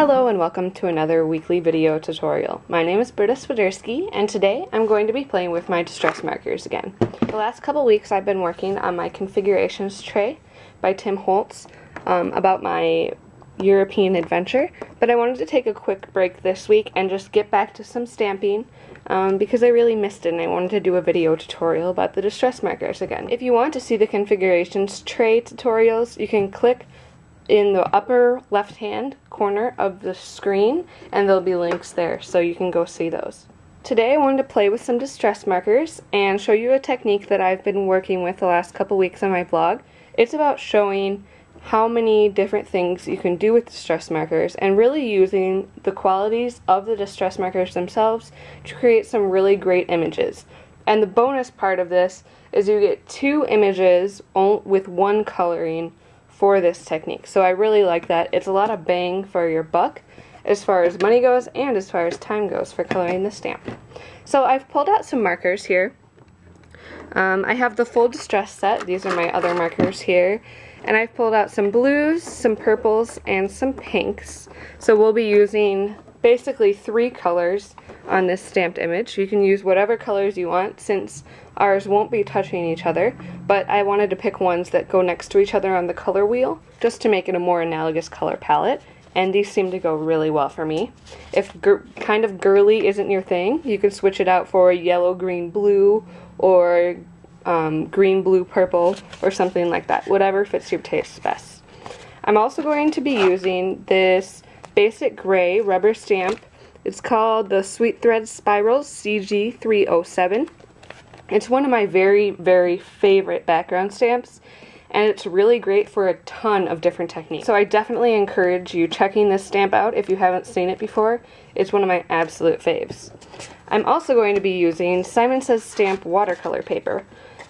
Hello and welcome to another weekly video tutorial. My name is Britta Swiderski and today I'm going to be playing with my distress markers again. The last couple weeks I've been working on my configurations tray by Tim Holtz about my European adventure, but I wanted to take a quick break this week and just get back to some stamping because I really missed it and I wanted to do a video tutorial about the distress markers again. If you want to see the configurations tray tutorials, you can click in the upper left hand corner of the screen and there'll be links there so you can go see those. Today I wanted to play with some distress markers and show you a technique that I've been working with the last couple weeks on my blog. It's about showing how many different things you can do with distress markers and really using the qualities of the distress markers themselves to create some really great images. And the bonus part of this is you get two images with one coloring for this technique. So I really like that. It's a lot of bang for your buck as far as money goes and as far as time goes for coloring the stamp. So I've pulled out some markers here. I have the full distress set. These are my other markers here. And I've pulled out some blues, some purples, and some pinks. So we'll be using basically 3 colors on this stamped image. You can use whatever colors you want since ours won't be touching each other, but I wanted to pick ones that go next to each other on the color wheel just to make it a more analogous color palette, and these seem to go really well for me. If kind of girly isn't your thing, you can switch it out for yellow, green, blue, or green, blue, purple, or something like that. Whatever fits your taste best. I'm also going to be using this basic gray rubber stamp. It's called the Sweet Thread Spirals CG307. It's one of my very, very favorite background stamps, and it's really great for a ton of different techniques. So I definitely encourage you checking this stamp out if you haven't seen it before. It's one of my absolute faves. I'm also going to be using Simon Says Stamp watercolor paper,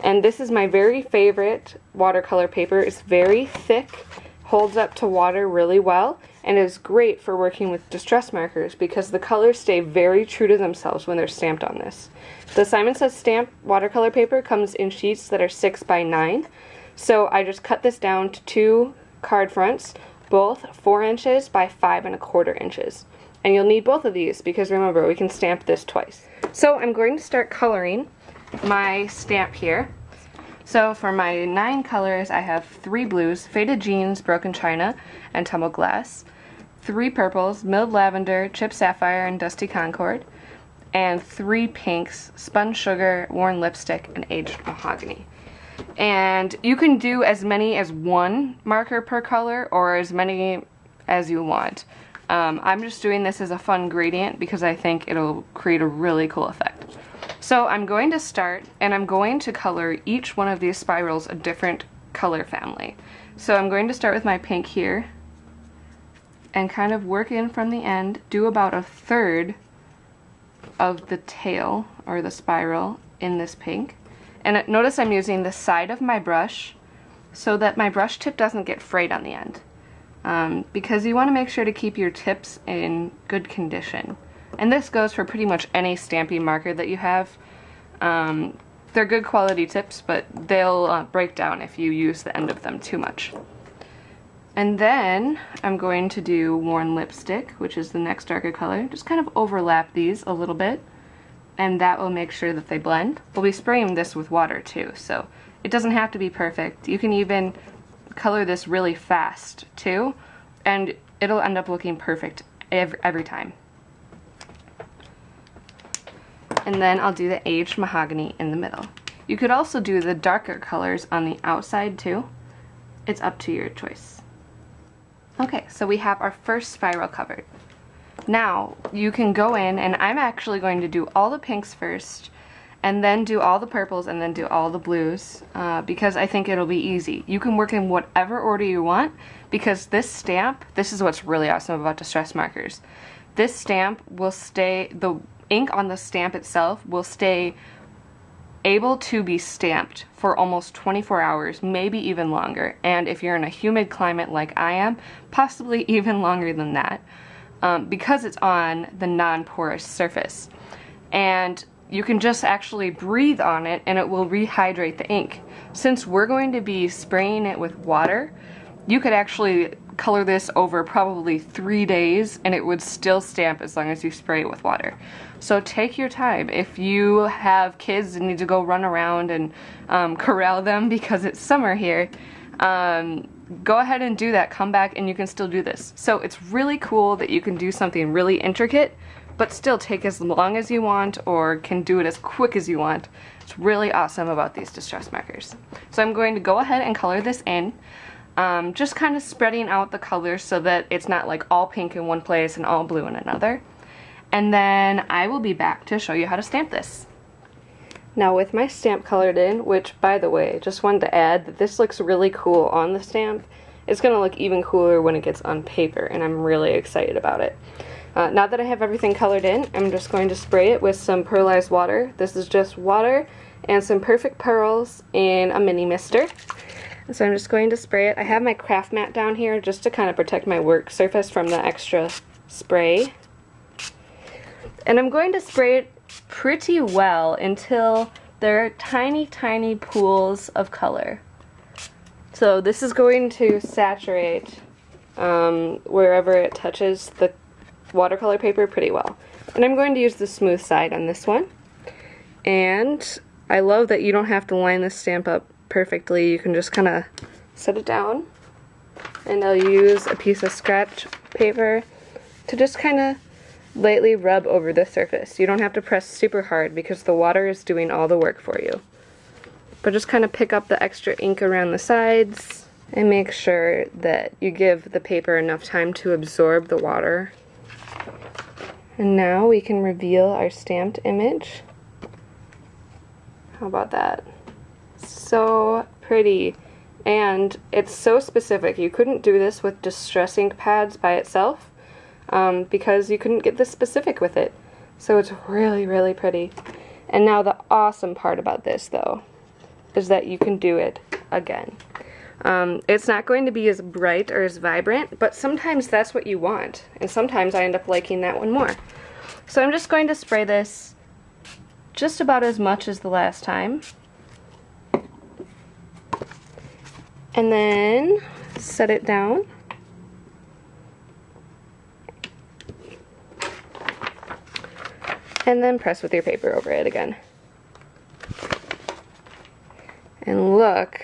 and this is my very favorite watercolor paper. It's very thick, holds up to water really well, and is great for working with distress markers because the colors stay very true to themselves when they're stamped on this. The Simon Says Stamp watercolor paper comes in sheets that are 6 by 9, so I just cut this down to 2 card fronts, both 4 inches by 5 1/4 inches. And you'll need both of these because remember, we can stamp this twice. So I'm going to start coloring my stamp here. So for my 9 colors, I have 3 blues, Faded Jeans, Broken China, and Tumbled Glass, 3 purples, Milled Lavender, Chipped Sapphire, and Dusty Concord, and 3 pinks, Spun Sugar, Worn Lipstick, and Aged Mahogany. And you can do as many as 1 marker per color or as many as you want. I'm just doing this as a fun gradient because I think it'll create a really cool effect. So I'm going to start and I'm going to color each one of these spirals a different color family. So I'm going to start with my pink here and kind of work in from the end, do about 1/3 of the tail or the spiral in this pink. And notice I'm using the side of my brush so that my brush tip doesn't get frayed on the end. Because you want to make sure to keep your tips in good condition. And this goes for pretty much any stamping marker that you have. They're good quality tips, but they'll break down if you use the end of them too much. And then I'm going to do Worn Lipstick, which is the next darker color. Just kind of overlap these a little bit, and that will make sure that they blend. We'll be spraying this with water too, so it doesn't have to be perfect. You can even color this really fast too, and it'll end up looking perfect every time. And then I'll do the Aged Mahogany in the middle. You could also do the darker colors on the outside too. It's up to your choice. Okay, so we have our first spiral covered. Now you can go in, and I'm actually going to do all the pinks first and then do all the purples and then do all the blues because I think it'll be easy. You can work in whatever order you want because this stamp, this is what's really awesome about distress markers. This stamp will stay, the ink on the stamp itself will stay able to be stamped for almost 24 hours, maybe even longer. And if you're in a humid climate like I am, possibly even longer than that because it's on the non-porous surface. And you can just actually breathe on it and it will rehydrate the ink. Since we're going to be spraying it with water, you could actually color this over probably 3 days and it would still stamp as long as you spray it with water. So take your time. If you have kids and need to go run around and corral them because it's summer here, go ahead and do that. Come back and you can still do this. So it's really cool that you can do something really intricate but still take as long as you want or can do it as quick as you want. It's really awesome about these distress markers. So I'm going to go ahead and color this in. Just kind of spreading out the colors so that it's not like all pink in one place and all blue in another. And then I will be back to show you how to stamp this. Now with my stamp colored in, which by the way, just wanted to add that this looks really cool on the stamp, it's going to look even cooler when it gets on paper, and I'm really excited about it. Now that I have everything colored in, I'm just going to spray it with some pearlized water. This is just water and some Perfect Pearls in a mini mister. So I'm just going to spray it. I have my craft mat down here just to kind of protect my work surface from the extra spray. And I'm going to spray it pretty well until there are tiny, tiny pools of color. So this is going to saturate wherever it touches the watercolor paper pretty well. And I'm going to use the smooth side on this one. And I love that you don't have to line this stamp up perfectly. You can just kind of set it down. And I'll use a piece of scratch paper to just kind of lightly rub over the surface. You don't have to press super hard because the water is doing all the work for you. But just kind of pick up the extra ink around the sides and make sure that you give the paper enough time to absorb the water. And now we can reveal our stamped image. How about that? So pretty. And it's so specific. You couldn't do this with Distress ink pads by itself because you couldn't get this specific with it. So it's really, really pretty. And now the awesome part about this though is that you can do it again. It's not going to be as bright or as vibrant, but sometimes that's what you want, and sometimes I end up liking that one more. So I'm just going to spray this just about as much as the last time, and then set it down. And then press with your paper over it again. And look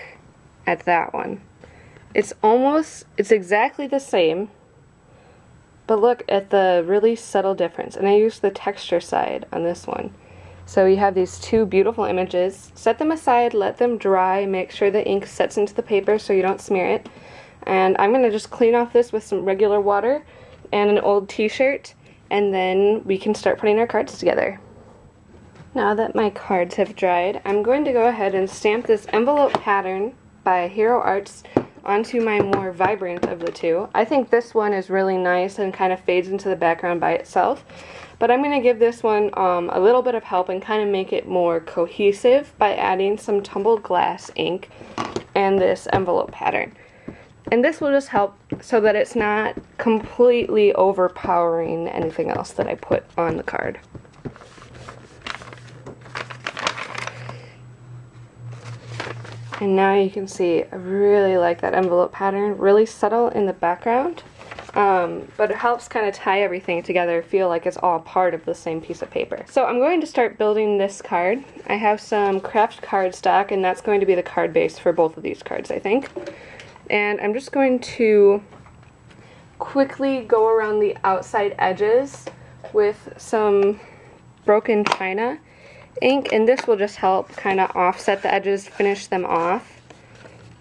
at that one. It's exactly the same, but look at the really subtle difference. And I used the texture side on this one. So you have these two beautiful images. Set them aside, let them dry, make sure the ink sets into the paper so you don't smear it. And I'm going to just clean off this with some regular water and an old t-shirt, and then we can start putting our cards together. Now that my cards have dried, I'm going to go ahead and stamp this envelope pattern by Hero Arts onto my more vibrant of the two. I think this one is really nice and kind of fades into the background by itself, but I'm going to give this one a little bit of help and kind of make it more cohesive by adding some tumbled glass ink and this envelope pattern. And this will just help so that it's not completely overpowering anything else that I put on the card. And now you can see I really like that envelope pattern, really subtle in the background, but it helps kind of tie everything together, feel like it's all part of the same piece of paper. So I'm going to start building this card. I have some craft cardstock, and that's going to be the card base for both of these cards, I think. And I'm just going to quickly go around the outside edges with some broken china ink, and this will just help kind of offset the edges, finish them off.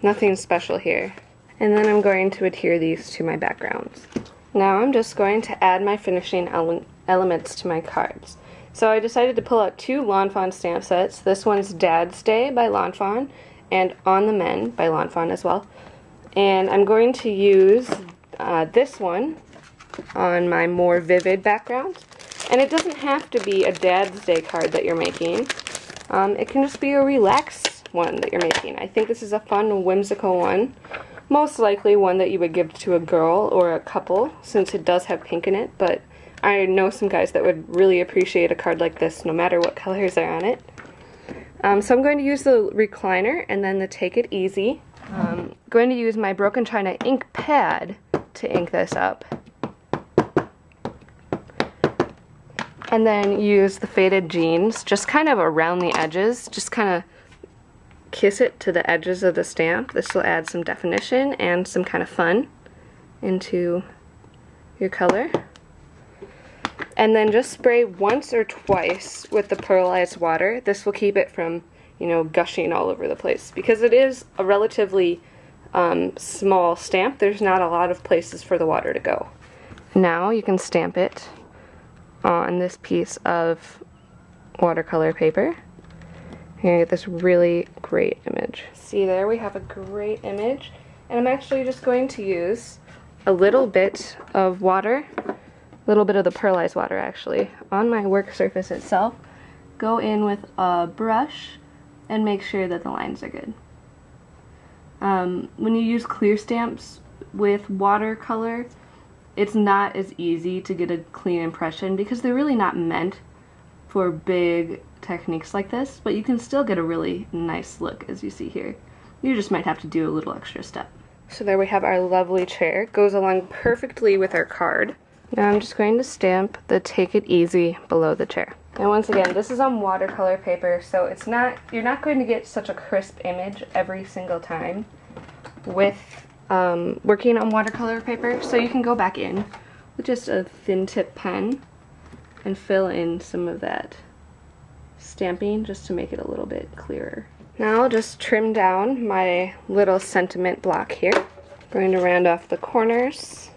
Nothing special here. And then I'm going to adhere these to my backgrounds. Now I'm just going to add my finishing elements to my cards. So I decided to pull out two Lawn Fawn stamp sets. This one's Dad's Day by Lawn Fawn and On the Men by Lawn Fawn as well. And I'm going to use this one on my more vivid background. And it doesn't have to be a Dad's Day card that you're making. It can just be a relaxed one that you're making. I think this is a fun, whimsical one. Most likely one that you would give to a girl or a couple, since it does have pink in it, but I know some guys that would really appreciate a card like this no matter what colors are on it. So I'm going to use the recliner and then the Take It Easy. Going to use my Broken China ink pad to ink this up. And then use the faded jeans, just kind of around the edges, just kind of kiss it to the edges of the stamp. This will add some definition and some kind of fun into your color. And then just spray once or twice with the pearlized water. This will keep it from, you know, gushing all over the place. Because it is a relatively small stamp, there's not a lot of places for the water to go. Now you can stamp it on this piece of watercolor paper. You're gonna get this really great image. See, there we have a great image. And I'm actually just going to use a little bit of water, a little bit of the pearlized water actually, on my work surface itself. Go in with a brush and make sure that the lines are good. When you use clear stamps with watercolor, it's not as easy to get a clean impression because they're really not meant for big techniques like this, but you can still get a really nice look as you see here. You just might have to do a little extra step. So there we have our lovely chair. It goes along perfectly with our card. Now I'm just going to stamp the Take It Easy below the chair. And once again, this is on watercolor paper, so it's not, you're not going to get such a crisp image every single time with working on watercolor paper, so you can go back in with just a thin tip pen and fill in some of that stamping just to make it a little bit clearer. Now I'll just trim down my little sentiment block here. I'm going to round off the corners,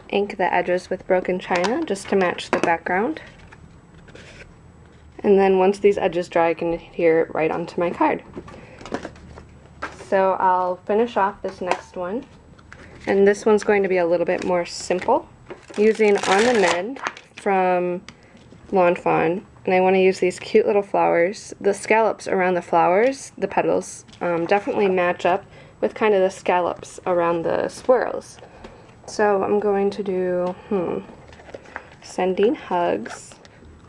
ink the edges with broken china just to match the background. And then once these edges dry, I can adhere it right onto my card. So I'll finish off this next one. And this one's going to be a little bit more simple. Using On the Mend from Lawn Fawn. And I want to use these cute little flowers. The scallops around the flowers, the petals, definitely match up with kind of the scallops around the swirls. So I'm going to do, Sending Hugs.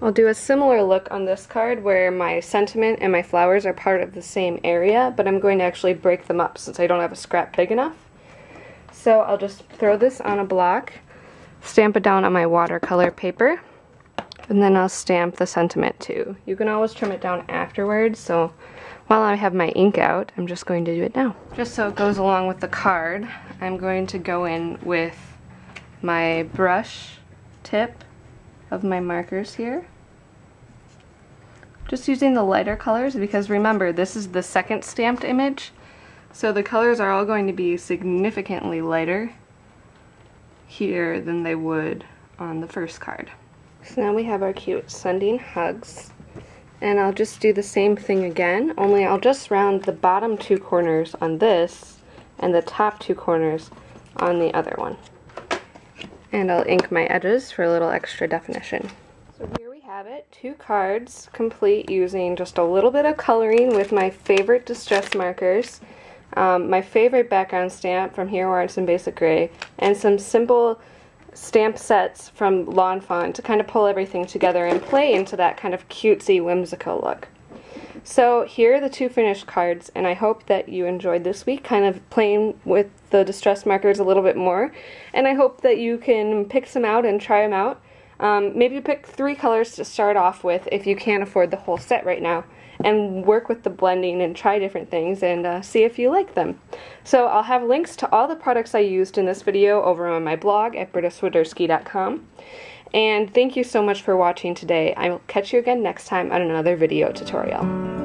I'll do a similar look on this card where my sentiment and my flowers are part of the same area, but I'm going to actually break them up since I don't have a scrap big enough. So I'll just throw this on a block, stamp it down on my watercolor paper, and then I'll stamp the sentiment too. You can always trim it down afterwards, so while I have my ink out, I'm just going to do it now. Just so it goes along with the card, I'm going to go in with my brush tip of my markers here. Just using the lighter colors because remember, this is the second stamped image, so the colors are all going to be significantly lighter here than they would on the first card. So now we have our cute Sending Hugs, and I'll just do the same thing again, only I'll just round the bottom two corners on this and the top two corners on the other one. And I'll ink my edges for a little extra definition. So here we have it, 2 cards complete using just a little bit of coloring with my favorite distress markers, my favorite background stamp from Hero Arts in Basic Gray, and some simple stamp sets from Lawn Fawn to kind of pull everything together and play into that kind of cutesy, whimsical look. So here are the 2 finished cards, and I hope that you enjoyed this week kind of playing with the distress markers a little bit more, and I hope that you can pick some out and try them out. Maybe pick 3 colors to start off with if you can't afford the whole set right now, and work with the blending and try different things and see if you like them. So I'll have links to all the products I used in this video over on my blog at brittaswiderski.com. And thank you so much for watching today. I will catch you again next time on another video tutorial.